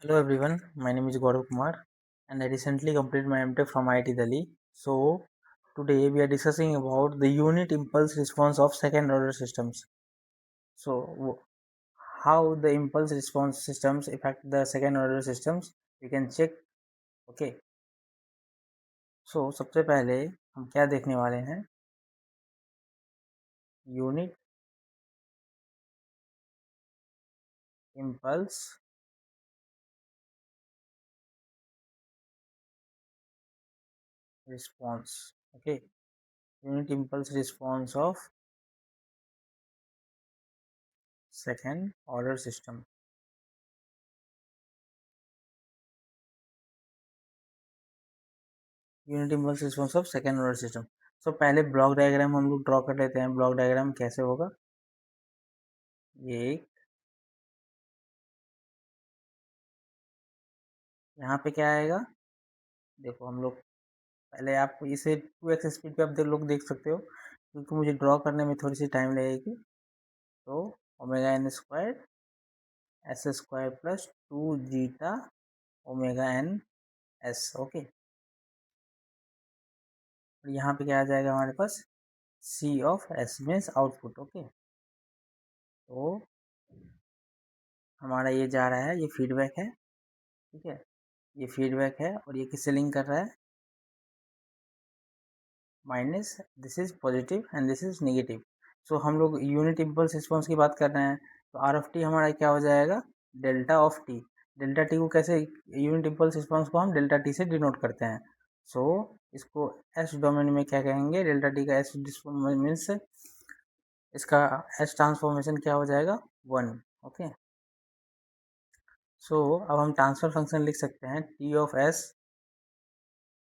Hello everyone, my name is Gaurav Kumar and I recently completed my MTech from IIT Delhi. So today we are discussing about the unit impulse response of second order systems. So how the impulse response systems affect the second order systems we can check. Okay. So सबसे पहले हम क्या देखने वाले हैं, unit impulse response. Okay, unit impulse response of second order system. Unit impulse response of second order system. So पहले block diagram हम लोग ड्रॉ कर लेते हैं। ब्लॉक डायग्राम कैसे होगा, ये एक, यहाँ पे क्या आएगा, देखो हम लोग पहले, आप इसे 2x स्पीड पे आप लोग देख सकते हो क्योंकि मुझे ड्रॉ करने में थोड़ी सी टाइम लगेगी। तो omega N square S square plus 2 zeta omega N S. Okay, और यहाँ पे क्या आ जाएगा हमारे पास, C of S means output. Okay, तो हमारा ये जा रहा है, ये फीडबैक है, ठीक है, ये फीडबैक है और ये किससे लिंक कर रहा है, minus, this is positive and this is negative. So हम लोग यूनिट इम्पल्स रिस्पॉन्स की बात कर रहे हैं, तो आर ऑफ टी हमारा क्या हो जाएगा, delta of T. Delta T को कैसे, यूनिट इम्पल्स रिस्पॉन्स को हम डेल्टा टी से डिनोट करते हैं। सो इसको एस डोमेन में क्या कहेंगे, डेल्टा टी का एस मीन्स इसका एस ट्रांसफॉर्मेशन क्या हो जाएगा, 1। ओके, सो अब हम ट्रांसफर फंक्शन लिख सकते हैं, T of S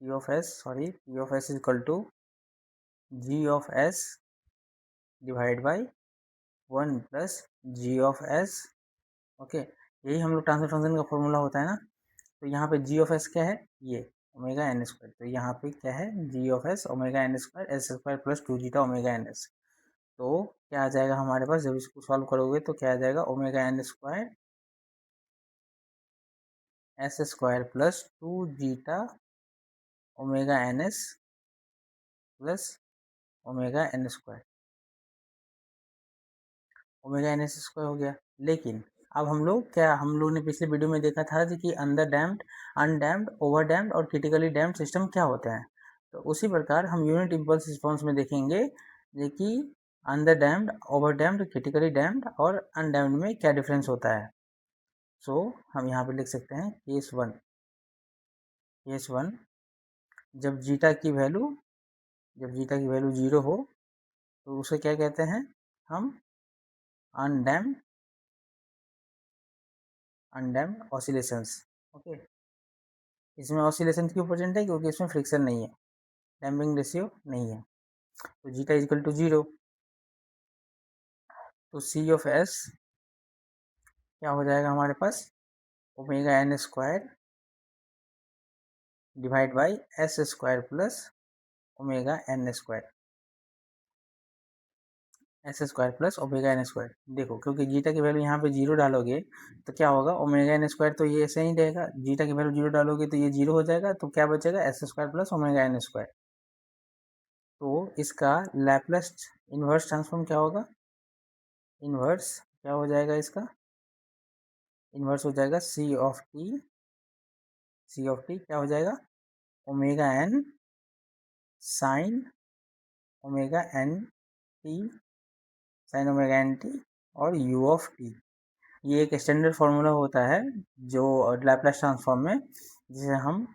is equal to G of S divide by 1 plus G of S. Okay, यही हम लोग ट्रांसफर फंक्शन का फॉर्मूला होता है ना। तो यहाँ पे जी ऑफ एस क्या है, ये ओमेगा एन स्क्वायर, तो यहाँ पे क्या है, G of S omega N square S square plus 2 zeta omega N S. तो क्या आ जाएगा हमारे पास, जब इसको सॉल्व करोगे तो क्या आ जाएगा, omega N square S square plus 2 zeta omega N S plus omega N square, omega N S square हो गया। लेकिन अब हम लोग ने पिछले वीडियो में देखा था कि under damped, undamped, over damped और क्रिटिकली डैम्प्ड सिस्टम क्या होते हैं। तो उसी प्रकार हम यूनिट इम्पल्स रिस्पॉन्स में देखेंगे कि under damped, over damped, critically damped और अनडैम्प्ड में क्या डिफरेंस होता है। सो हम यहाँ पे लिख सकते हैं केस वन, जब जीटा की वैल्यू, जीरो हो तो उसे क्या कहते हैं हम, अनडैम्प्ड ऑसिलेशंस। ओके, इसमें ऑसिलेशन क्यों प्रेजेंट है, क्योंकि इसमें फ्रिक्शन नहीं है, डैम्पिंग रेशियो नहीं है। तो जीटा इजकल टू 0, तो सी ऑफ एस क्या हो जाएगा हमारे पास, omega N square divide by S square plus omega N square, omega N square. देखो क्योंकि जीटा की वैल्यू यहाँ पे 0 डालोगे तो क्या होगा, ओमेगा एन स्क्वायर तो ये ऐसे ही रहेगा, जीटा की वैल्यू 0 डालोगे तो ये 0 हो जाएगा, तो क्या बचेगा, S square plus omega N square. तो इसका लैपलेस इन्वर्स ट्रांसफॉर्म क्या होगा, इन्वर्स क्या हो जाएगा, इसका इन्वर्स हो जाएगा सी ऑफ टी क्या हो जाएगा, omega N sine omega N T, sine omega N T और यू ऑफ टी। ये एक स्टैंडर्ड फार्मूला होता है जो लैपलेस ट्रांसफॉर्म में, जिसे हम,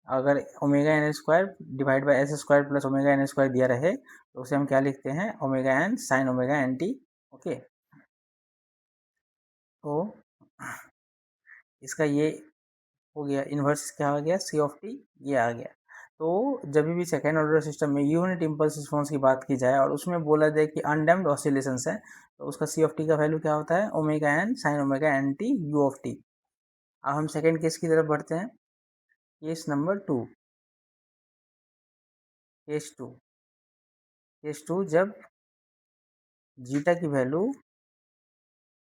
अगर omega N square divide by S square plus omega N square दिया रहे तो उसे हम क्या लिखते हैं, omega N sine omega N T. Okay, तो इसका ये हो गया, इन्वर्स क्या आ गया, सी ऑफ टी ये आ गया। तो जब भी सेकेंड ऑर्डर सिस्टम में यूनिट इम्पल्स रिस्पॉन्स की बात की जाए और उसमें बोला जाए कि अनडैम्प्ड ऑसिलेशंस है, तो उसका सी ऑफ टी का वैल्यू क्या होता है, omega N sine omega N T U of T. अब हम सेकेंड केस की तरफ बढ़ते हैं, case number two. Case two, जब जीटा की वैल्यू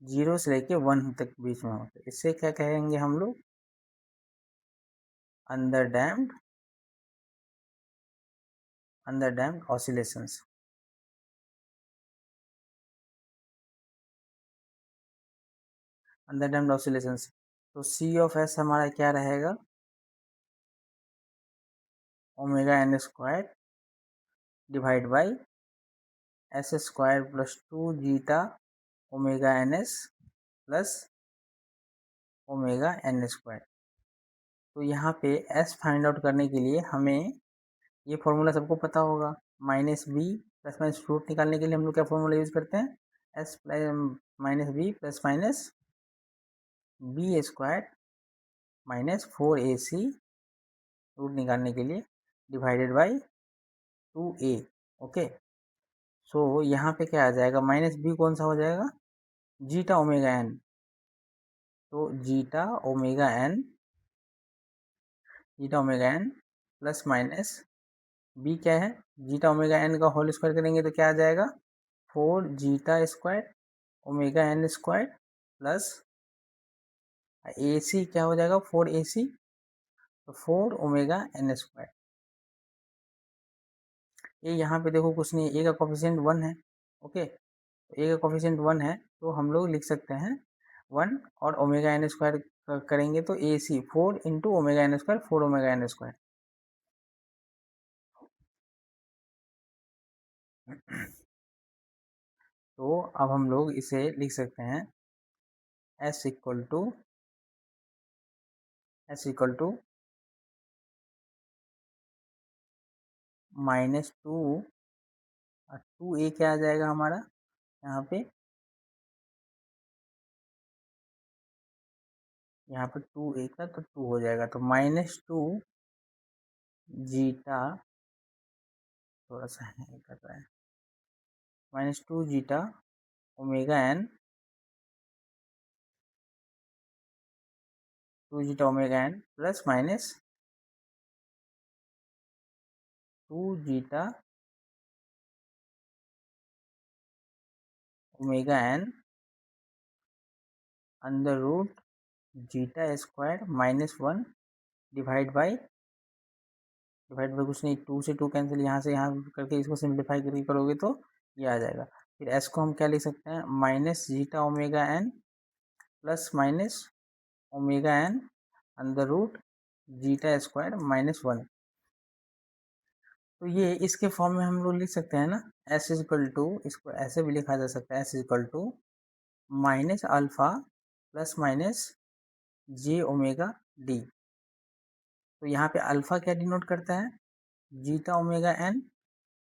0 से लेके 1 तक बीच में होता है, इससे क्या कहेंगे हम लोग, underdamped oscillations. underdamped oscillations, तो C of S हमारा क्या रहेगा, omega n square divide by S square plus 2 zeta omega N S plus omega N square. तो यहाँ पे S फाइंड आउट करने के लिए हमें ये फॉर्मूला सबको पता होगा, minus B plus minus root निकालने के लिए हम लोग क्या फॉर्मूला यूज करते हैं, S minus B plus minus B square minus 4ac root निकालने के लिए डिवाइडेड बाई 2a। ओके, सो यहाँ पे क्या आ जाएगा, माइनस बी कौन सा हो जाएगा, जीटा ओमेगा एन। तो zeta omega N plus minus B क्या है, जीटा ओमेगा एन का होल स्क्वायर करेंगे तो क्या आ जाएगा, 4 zeta square omega N square plus A C क्या हो जाएगा, 4ac, तो 4 ओमेगा एन स्क्वायर। ये यहाँ पे देखो कुछ नहीं, ए का कोफिशिएंट 1 है। ओके, ए का कोफिशिएंट 1 है तो हम लोग लिख सकते हैं 1 और ओमेगा एन स्क्वायर करेंगे तो A C 4 into omega N square, 4 omega N square. तो अब हम लोग इसे लिख सकते हैं S equal to minus 2 A क्या आ जाएगा हमारा यहाँ पे 2 ए का तो 2 हो जाएगा, तो माइनस 2 जीटा, थोड़ा सा है कर रहा है, minus 2 zeta omega N, 2 zeta omega N plus minus 2 zeta omega N under root zeta square minus 1 divide by कुछ नहीं, 2 से 2 कैंसिल, यहाँ से यहाँ करके इसको सिंप्लीफाई करके करोगे तो ये आ जाएगा। फिर एस को हम क्या लिख सकते हैं, minus zeta omega N plus minus omega N under root zeta square minus 1। तो ये इसके फॉर्म में हम लोग लिख सकते हैं ना, एस इजकल टू, इसको ऐसे भी लिखा जा सकता है, S equal to minus alpha plus minus J omega D. तो यहाँ पे अल्फा क्या डिनोट करता है, जीटा ओमेगा एन,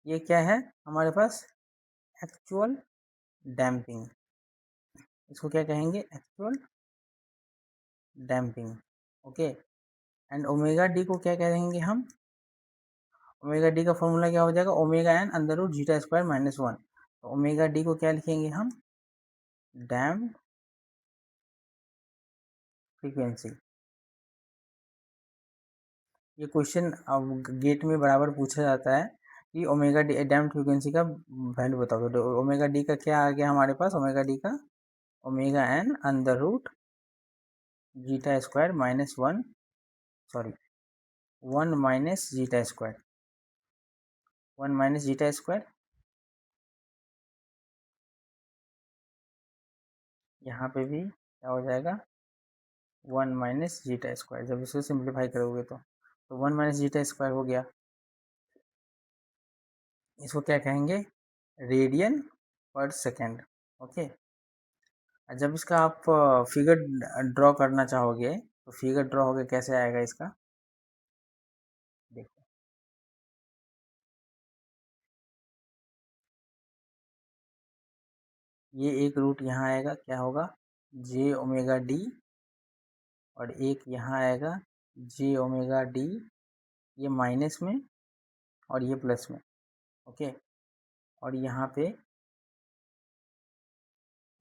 ये क्या है हमारे पास, एक्चुअल डैम्पिंग, इसको क्या कहेंगे, actual damping. Okay, and omega D को क्या कहेंगे हम, ओमेगा डी का फॉर्मूला क्या हो जाएगा, ओमेगा एन अंदर रूट जीटा स्क्वायर माइनस 1। तो ओमेगा डी को क्या लिखेंगे हम, डैम्प फ्रीक्वेंसी। ये क्वेश्चन अब गेट में बराबर पूछा जाता है कि ओमेगा डी डैम्प फ्रीक्वेंसी का वैल्यू बताओ। तो ओमेगा डी का क्या आ गया हमारे पास, ओमेगा डी का omega N under root zeta square minus 1, sorry 1 minus zeta square, 1 minus zeta square, यहाँ पे भी क्या हो जाएगा, 1 माइनस जीटा स्क्वायर, जब इसको सिंप्लीफाई करोगे तो 1 माइनस जीटा स्क्वायर हो गया। इसको क्या कहेंगे, रेडियन पर सेकेंड। ओके, जब इसका आप फिगर ड्रॉ करना चाहोगे तो फिगर ड्रॉ होके कैसे आएगा इसका, देखो ये एक रूट यहाँ आएगा, क्या होगा, जे ओमेगा डी, और एक यहाँ आएगा जे ओमेगा डी, ये माइनस में और ये प्लस में। ओके, और यहाँ पे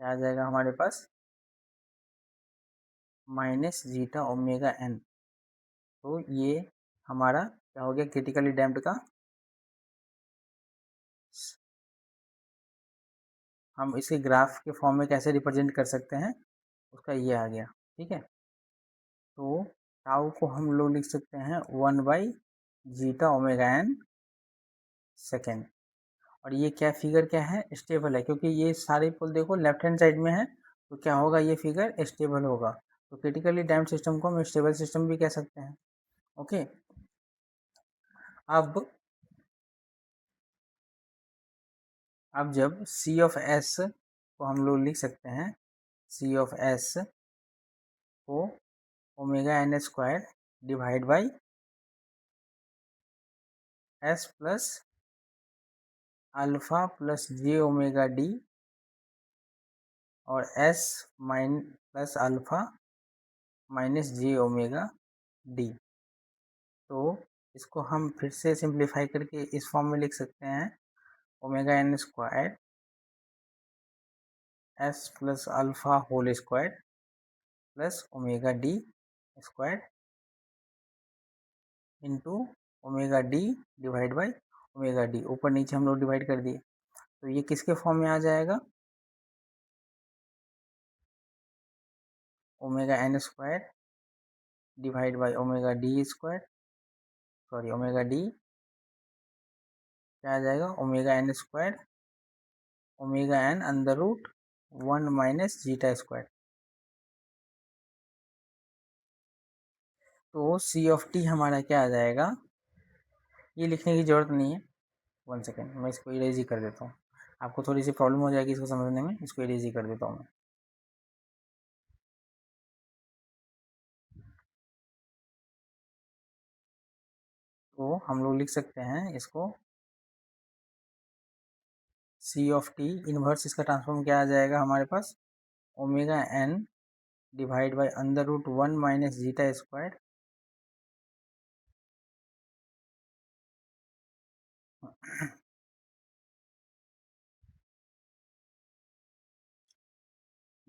क्या आ जाएगा हमारे पास, माइनस जीटा ओमेगा एन। तो ये हमारा क्या हो गया, क्रिटिकली डैम्प्ड का, हम इसे ग्राफ के फॉर्म में कैसे रिप्रेजेंट कर सकते हैं, उसका ये आ गया। ठीक है, तो टाउ को हम लोग लिख सकते हैं 1/ζ⍵n सेकेंड। और ये क्या फिगर क्या है, स्टेबल है, क्योंकि ये सारे पोल देखो लेफ्ट हैंड साइड में है, तो क्या होगा, ये फिगर स्टेबल होगा। तो क्रिटिकली डैम्प्ड सिस्टम को हम स्टेबल सिस्टम भी कह सकते हैं। ओके, अब जब C ऑफ S को हम लोग लिख सकते हैं, C ऑफ S को ω n² divide by S plus alpha plus j⍵d और S plus alpha minus j⍵d। तो इसको हम फिर से सिंप्लीफाई करके इस फॉर्म में लिख सकते हैं, ω n² S plus alpha whole square plus ω d² into ω d divide by ω d। ऊपर नीचे हम लोग डिवाइड कर दिए, तो ये किसके फॉर्म में आ जाएगा, ω n² divide by ω d², sorry ω d क्या आ जाएगा, ω n² ω n under root 1 minus ζ²। तो C ऑफ t हमारा क्या आ जाएगा, ये लिखने की ज़रूरत नहीं है, 1 सेकेंड मैं इसको इरेज ही कर देता हूँ, आपको थोड़ी सी प्रॉब्लम हो जाएगी इसको समझने में, इसको इरेज ही कर देता हूँ मैं। तो हम लोग लिख सकते हैं इसको, C ऑफ t इनवर्स इसका ट्रांसफॉर्म क्या आ जाएगा हमारे पास, ω n divide by under root 1 minus ζ²।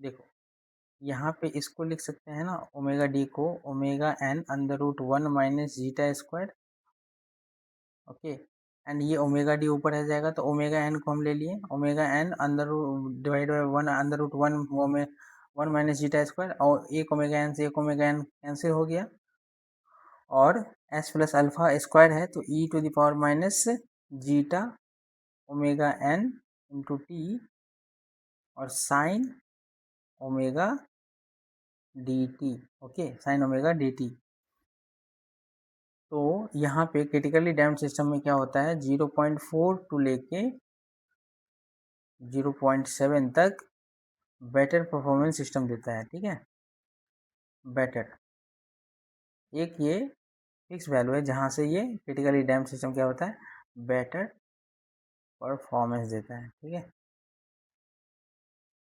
देखो यहाँ पे इसको लिख सकते हैं ना, ω d को ω n under root 1 minus ζ²। Okay, and ये ω d ऊपर आ जाएगा, तो ω n को हम ले लिए, ω n under root divide by 1 under root 1 minus ζ², और एक ω n से एक ω n कैंसिल हो गया, और s प्लस अल्फा स्क्वायर है, तो e⁻ minus ζ⍵n into t और sine omega dt। Okay, sine omega dt। तो यहाँ पे क्रिटिकली डैम्प्ड सिस्टम में क्या होता है, 0.4 टू लेके 0.7 तक बेटर परफॉर्मेंस सिस्टम देता है। ठीक है, बेटर एक ये फिक्स वैल्यू है जहाँ से ये क्रिटिकली डैम्प्ड सिस्टम क्या होता है, बेटर परफॉर्मेंस देता है। ठीक है,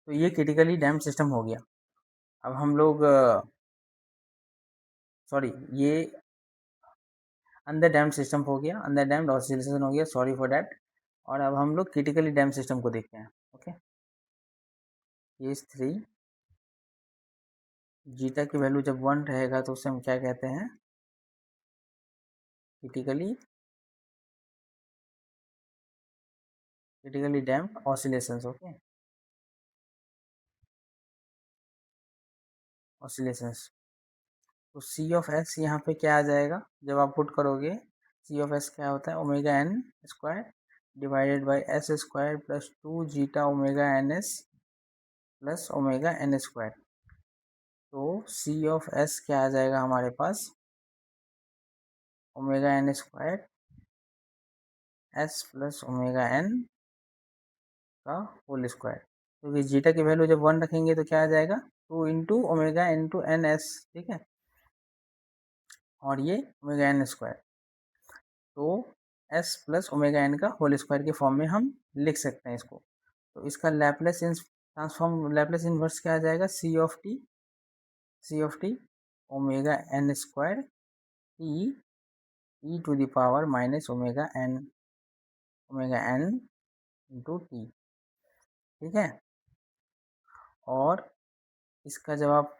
तो ये क्रिटिकली डैम्प्ड सिस्टम हो गया। अब हम लोग सॉरी, ये अंडर डैम्प्ड सिस्टम हो गया, अंडर डैम्प्ड ऑसिलेशन हो गया, सॉरी फॉर दैट। और अब हम लोग क्रिटिकली डैम्प्ड सिस्टम को देखते हैं। ओके, केस 3, जीटा की वैल्यू जब 1 रहेगा तो उसे हम क्या कहते हैं, critically damped oscillations. Okay, oscillations. तो सी ऑफ एक्स यहाँ पे क्या आ जाएगा, जब आप पुट करोगे, सी ऑफ एक्स क्या होता है, ω n² divided by s² plus 2 zeta ω/n/s plus ω/n²। तो सी ऑफ एस क्या आ जाएगा हमारे पास, ω/n² s प्लस ω/n का होल स्क्वायर, क्योंकि जीटा की वैल्यू जब 1 रखेंगे तो क्या आ जाएगा, 2 इंटू ω/n/s। ठीक है, और ये ω/n², तो s प्लस ω/n का होल स्क्वायर के फॉर्म में हम लिख सकते हैं इसको। तो इसका लैपलेस ट्रांसफॉर्म, लैपलेस इन्वर्स क्या आ जाएगा, C of T ω/n² t e⁻ minus ω/n into T. ठीक है, और इसका जब आप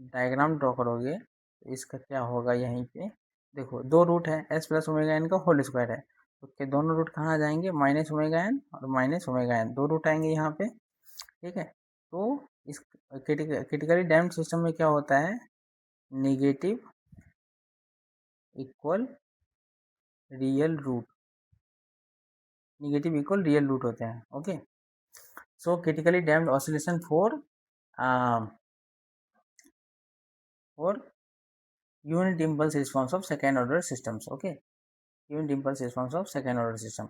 डायग्राम ड्रॉ करोगे तो इसका क्या होगा, यहीं पे देखो 2 रूट है, s प्लस ω/n का होल स्क्वायर है, तो के दोनों रूट कहाँ आ जाएंगे, माइनस ω/n और माइनस ω/n, 2 रूट आएंगे यहाँ पे। ठीक है, तो इस क्रिटिकली डैम्प्ड सिस्टम में क्या होता है, negative equal real root, negative equal real root होते हैं। Okay, so critically damped oscillation for unit impulse response of second order systems. Okay, unit impulse response of second order system.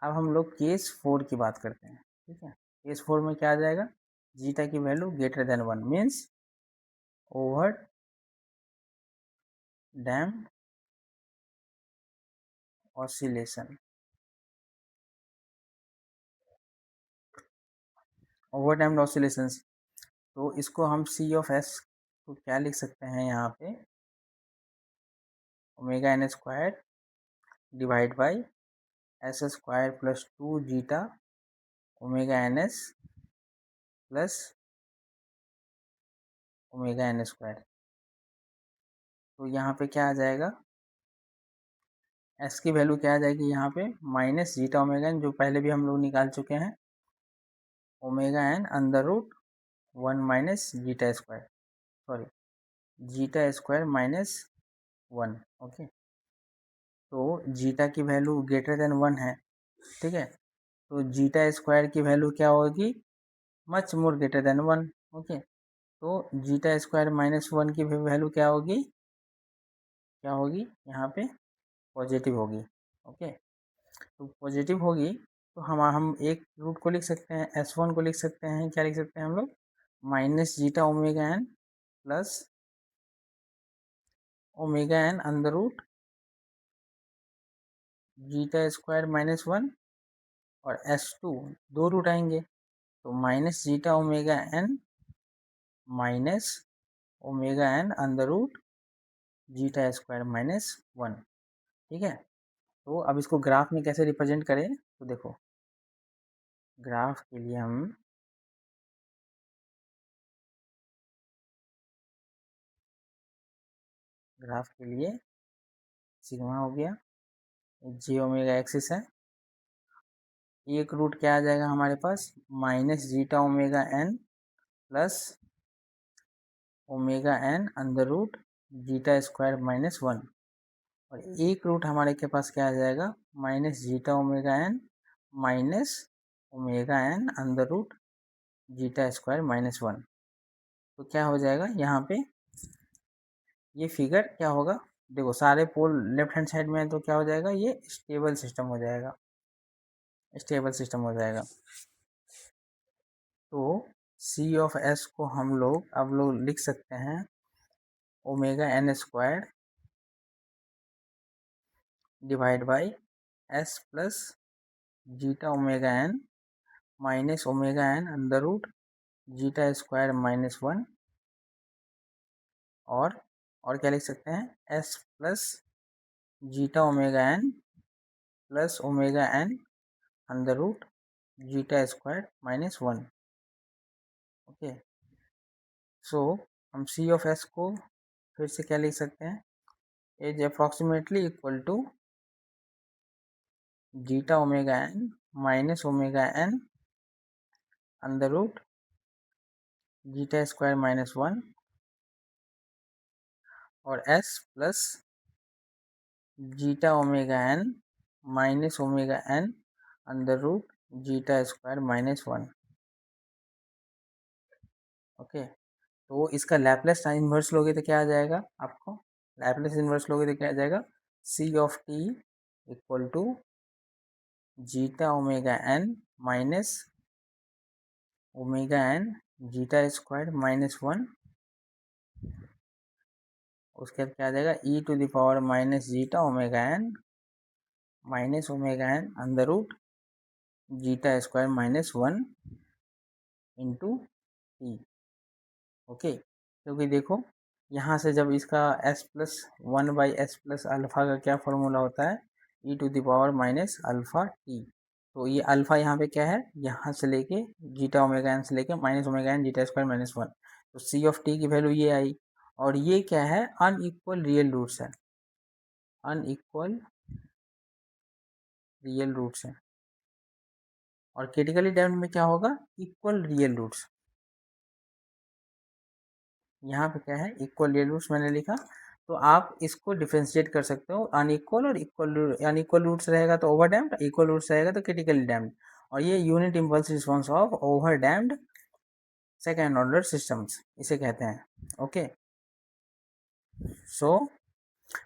अब हम लोग case 4 की बात करते हैं। ठीक है, केस 4 में क्या आ जाएगा, जीटा की value greater than 1 means over damped oscillation. Over damped oscillations, तो इसको हम सी ऑफ एस को क्या लिख सकते हैं यहाँ पे, omega N square divide by S square plus 2 zeta omega N S plus omega N square. तो यहाँ पे क्या आ जाएगा, एस की वैल्यू क्या आ जाएगी यहाँ पे, माइनस जीटा ओमेगा एन जो पहले भी हम लोग निकाल चुके हैं, omega N under root 1 minus zeta square, sorry zeta square minus 1। Okay, तो जीटा की वैल्यू ग्रेटर देन 1 है। ठीक है, तो जीटा स्क्वायर की वैल्यू क्या होगी, much more greater than 1। Okay, तो जीटा स्क्वायर माइनस 1 की वैल्यू क्या होगी, क्या होगी यहाँ पे पॉजिटिव होगी। ओके, तो पॉजिटिव होगी तो हम एक रूट को लिख सकते हैं, S1 को लिख सकते हैं, क्या लिख सकते हैं हम लोग, minus zeta omega N plus omega N under root zeta square minus 1, और S2 दो रूट आएंगे तो minus zeta omega N minus omega N under root zeta square minus 1। ठीक है, तो अब इसको ग्राफ में कैसे रिप्रेजेंट करें, तो देखो ग्राफ के लिए हम ग्राफ के लिए सिग्मा हो गया, जे ओमेगा एक्सिस है, एक रूट क्या आ जाएगा हमारे पास, minus zeta omega N plus omega N under root zeta square minus 1, और एक रूट हमारे के पास क्या आ जाएगा, minus zeta omega N minus omega N under root zeta square minus 1। तो क्या हो जाएगा यहाँ पे, ये फिगर क्या होगा, देखो सारे पोल लेफ्ट हैंड साइड में है तो क्या हो जाएगा, ये स्टेबल सिस्टम हो जाएगा, स्टेबल सिस्टम हो जाएगा। तो सी ऑफ एस को हम लोग अब लोग लिख सकते हैं omega N square divide by S plus zeta omega N minus omega N under root zeta square minus 1, और क्या लिख सकते हैं, S plus zeta omega N plus omega N under root zeta square minus 1। Okay, so हम C of S को फिर से क्या लिख सकते हैं, is approximately equal to zeta omega N minus omega N under root zeta square minus 1, और S plus zeta omega N minus omega N under root zeta square minus 1। Okay, तो इसका लैपलेस इन्वर्स लोगे तो क्या आ जाएगा, आपको Laplace inverse लोगे तो क्या आ जाएगा, C of T equal to zeta omega N minus omega N zeta square minus 1, उसके बाद क्या आ जाएगा, E to the power minus zeta omega N minus omega N under root zeta square minus 1 into T. Okay, क्योंकि देखो यहाँ से जब इसका s plus 1 by S plus alpha का क्या फॉर्मूला होता है, E to the power minus alpha T. तो ये अल्फ़ा यहाँ पे क्या है, यहाँ से लेके जीटा ओमेगा एन से लेके minus omega N zeta square minus 1, तो सी ऑफ टी की वैल्यू ये आई, और ये क्या है, अनइक्वल रियल रूट्स है, अनइक्वल रियल रूट्स है, और क्रिटिकली डैम्प्ड में क्या होगा, इक्वल रियल रूट्स। यहाँ पे क्या है, इक्वल रूट्स मैंने लिखा। तो आप इसको डिफ्रेंशिएट कर सकते हो, अनइक्वल और इक्वल। अनइक्वल रूट्स रहेगा तो ओवर डैम्प्ड, इक्वल रूट्स रहेगा तो क्रिटिकली डैम्प्ड। और ये unit impulse response of over damped second order systems इसे कहते हैं। ओके, सो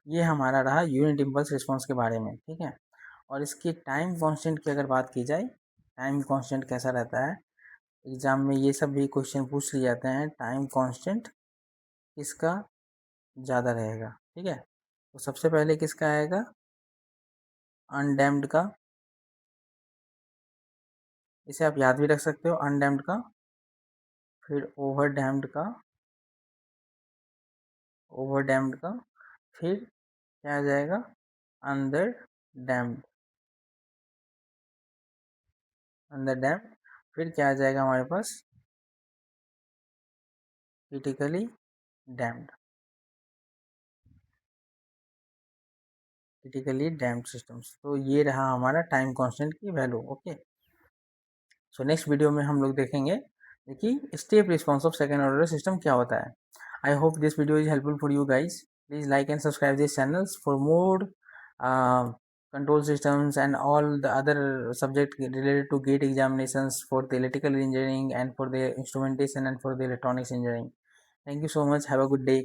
ये हमारा रहा यूनिट इम्पल्स रिस्पॉन्स के बारे में, ठीक है। और इसकी टाइम कांस्टेंट की अगर बात की जाए, टाइम कांस्टेंट कैसा रहता है, एग्जाम में ये सब भी क्वेश्चन पूछ लिए जाते हैं। टाइम कांस्टेंट किसका ज़्यादा रहेगा, ठीक है। तो सबसे पहले किसका आएगा, अनडैम्ड का। इसे आप याद भी रख सकते हो, अनडैम्ड का। फिर ओवर डैम्ड का, ओवर डैम्ड का। फिर क्या आ जाएगा, अंडर डैम्ड, अंडर डैम्ड। फिर क्या आ जाएगा हमारे पास, critically damped, critically damped systems. तो ये रहा हमारा टाइम कांस्टेंट की value. Okay, so next video में हम लोग देखेंगे कि step response of second order system क्या होता है। I hope this video is helpful for you guys. Please like and subscribe this channels for more control systems and all the other subject related to gate examinations for the electrical engineering and for the instrumentation and for the electronics engineering. Thank you so much. Have a good day.